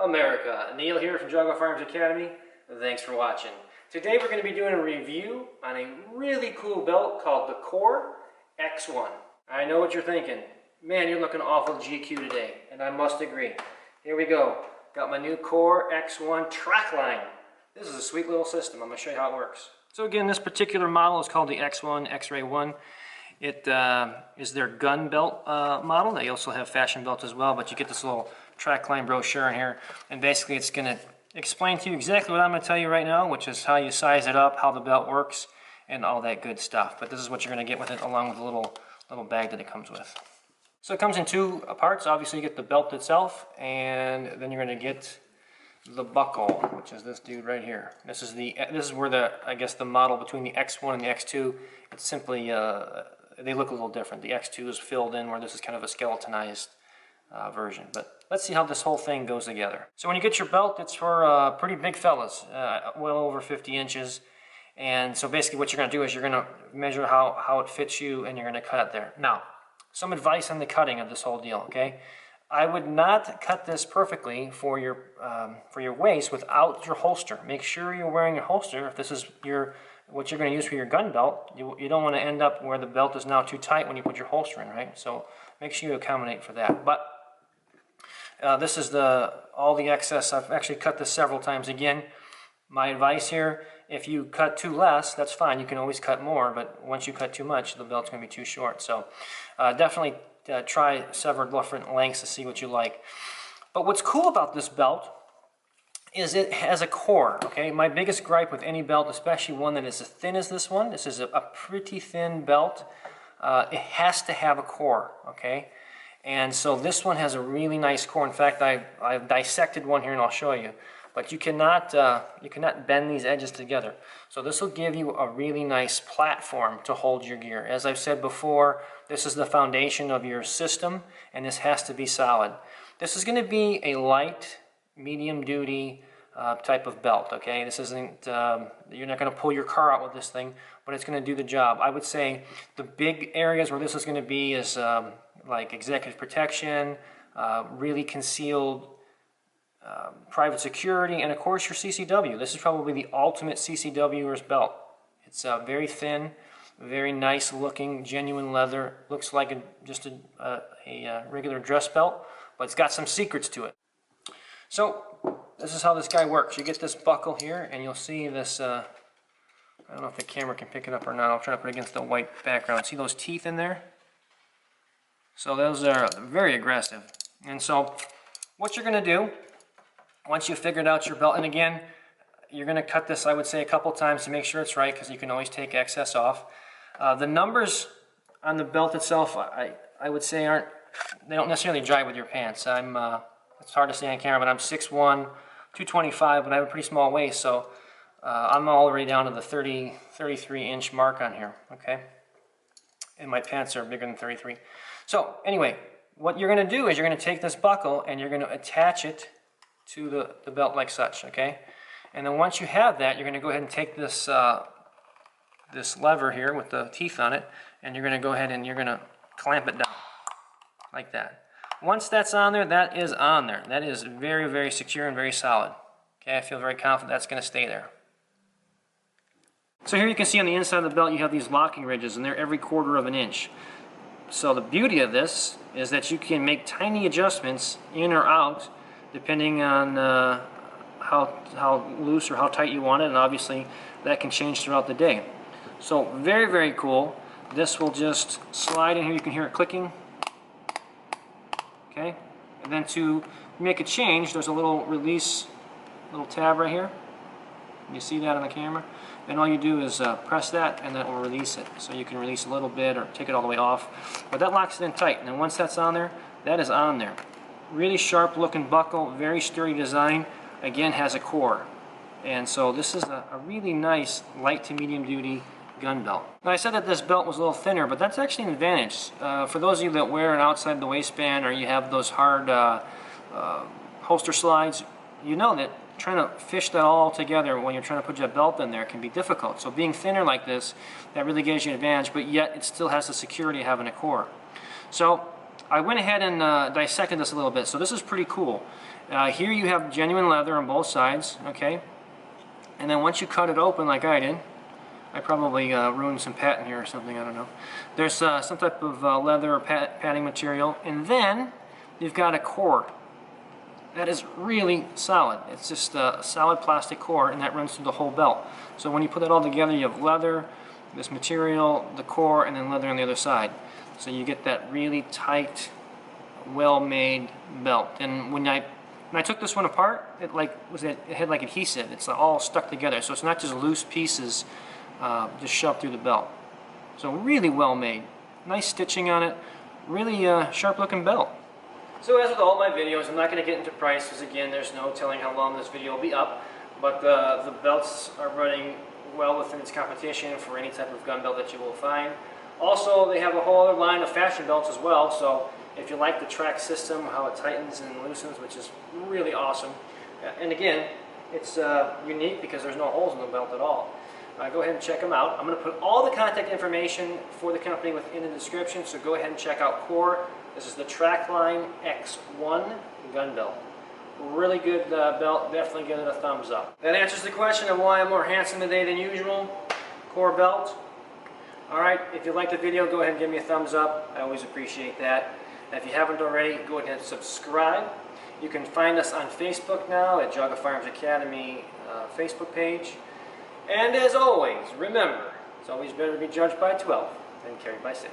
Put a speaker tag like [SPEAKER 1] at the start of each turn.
[SPEAKER 1] America. Neil here from Geauga Firearms Academy. Thanks for watching. Today we're going to be doing a review on a really cool belt called the Core X1. I know what you're thinking. Man, you're looking awful GQ today, and I must agree. Here we go. Got my new Core X1 Trakline. This is a sweet little system. I'm going to show you how it works. So again, this particular model is called the X1 X-Ray 1. It is their gun belt model. They also have fashion belts as well, but you get this little Trakline brochure in here, and basically it's going to explain to you exactly what I'm going to tell you right now, which is how you size it up, how the belt works, and all that good stuff. But this is what you're going to get with it, along with the little bag that it comes with. So it comes in two parts. Obviously you get the belt itself, and then you're going to get the buckle, which is this dude right here. This is where I guess the model between the X1 and the X2, it's simply they look a little different. The X2 is filled in, where this is kind of a skeletonized version. But let's see how this whole thing goes together. So when you get your belt, it's for pretty big fellas, well over 50 inches. And so basically what you're going to do is you're going to measure how it fits you, and you're going to cut it there. Now, some advice on the cutting of this whole deal, okay? I would not cut this perfectly for your waist without your holster. Make sure you're wearing your holster. If this is what you're going to use for your gun belt, you don't want to end up where the belt is now too tight when you put your holster in, right? So make sure you accommodate for that. But this is all the excess. I've actually cut this several times. Again, my advice here, if you cut too less, that's fine. You can always cut more, but once you cut too much, the belt's going to be too short. So definitely try several different lengths to see what you like. But what's cool about this belt is it has a core, okay? My biggest gripe with any belt, especially one that is as thin as this one, this is a pretty thin belt, it has to have a core, okay? And so this one has a really nice core. In fact, I've dissected one here and I'll show you. But you cannot bend these edges together. So this will give you a really nice platform to hold your gear. As I've said before, this is the foundation of your system, and this has to be solid. This is going to be a light, medium duty type of belt, okay? This isn't, you're not going to pull your car out with this thing, but it's going to do the job. I would say the big areas where this is going to be is like executive protection, really concealed private security, and of course your CCW. This is probably the ultimate CCWer's belt. It's very thin, very nice looking, genuine leather. Looks like just a regular dress belt, but it's got some secrets to it. So this is how this guy works. You get this buckle here, and you'll see this, I don't know if the camera can pick it up or not. I'll try to put it against the white background. See those teeth in there? So those are very aggressive. And so what you're going to do, once you've figured out your belt, and again, you're going to cut this, I would say, a couple times to make sure it's right, because you can always take excess off. The numbers on the belt itself, I would say they don't necessarily jive with your pants. It's hard to say on camera, but I'm 6'1", 225, but I have a pretty small waist, so I'm already down to the 33-inch mark on here, okay? And my pants are bigger than 33. So anyway, what you're going to do is you're going to take this buckle and you're going to attach it to the belt like such, okay? And then once you have that, you're going to go ahead and take this this lever here with the teeth on it, and you're going to go ahead and you're going to clamp it down like that. Once that's on there, that is on there. That is very, very secure and very solid. Okay, I feel very confident that's going to stay there. So here you can see on the inside of the belt you have these locking ridges, and they're every 1/4 of an inch. So the beauty of this is that you can make tiny adjustments in or out depending on how loose or how tight you want it, and obviously that can change throughout the day. So very, very cool. This will just slide in here. You can hear it clicking. Okay, and then to make a change, there's a little release, little tab right here. You see that on the camera? And all you do is press that, and that will release it. So you can release a little bit or take it all the way off. But that locks it in tight. And then once that's on there, that is on there. Really sharp looking buckle, very sturdy design. Again, has a core. And so this is a really nice light to medium duty gun belt. Now I said that this belt was a little thinner, but that's actually an advantage. For those of you that wear it outside the waistband, or you have those hard holster slides, you know that trying to fish that all together when you're trying to put your belt in there can be difficult. So being thinner like this, that really gives you an advantage, but yet it still has the security of having a core. So I went ahead and dissected this a little bit. So this is pretty cool. Here you have genuine leather on both sides, okay? And then once you cut it open like I did, I probably ruined some patent here or something, I don't know. There's some type of leather or padding material, and then you've got a core. That is really solid. It's just a solid plastic core, and that runs through the whole belt. So when you put it all together, you have leather, this material, the core, and then leather on the other side. So you get that really tight, well-made belt. And when I took this one apart, it had like adhesive. It's all stuck together. So it's not just loose pieces just shoved through the belt. So really well made. Nice stitching on it. Really sharp looking belt. So as with all my videos, I'm not going to get into prices. Again, there's no telling how long this video will be up. But the belts are running well within its competition for any type of gun belt that you will find. Also, they have a whole other line of fashion belts as well. So if you like the track system, how it tightens and loosens, which is really awesome. And again, it's unique because there's no holes in the belt at all. Go ahead and check them out. I'm going to put all the contact information for the company within the description, so go ahead and check out Core. This is the Trakline X1 gun belt. Really good belt, definitely give it a thumbs up. That answers the question of why I'm more handsome today than usual. Core belt. Alright, if you liked the video, go ahead and give me a thumbs up. I always appreciate that. And if you haven't already, go ahead and subscribe. You can find us on Facebook now at Geauga Firearms Academy Facebook page. And as always, remember, it's always better to be judged by 12 than carried by 6.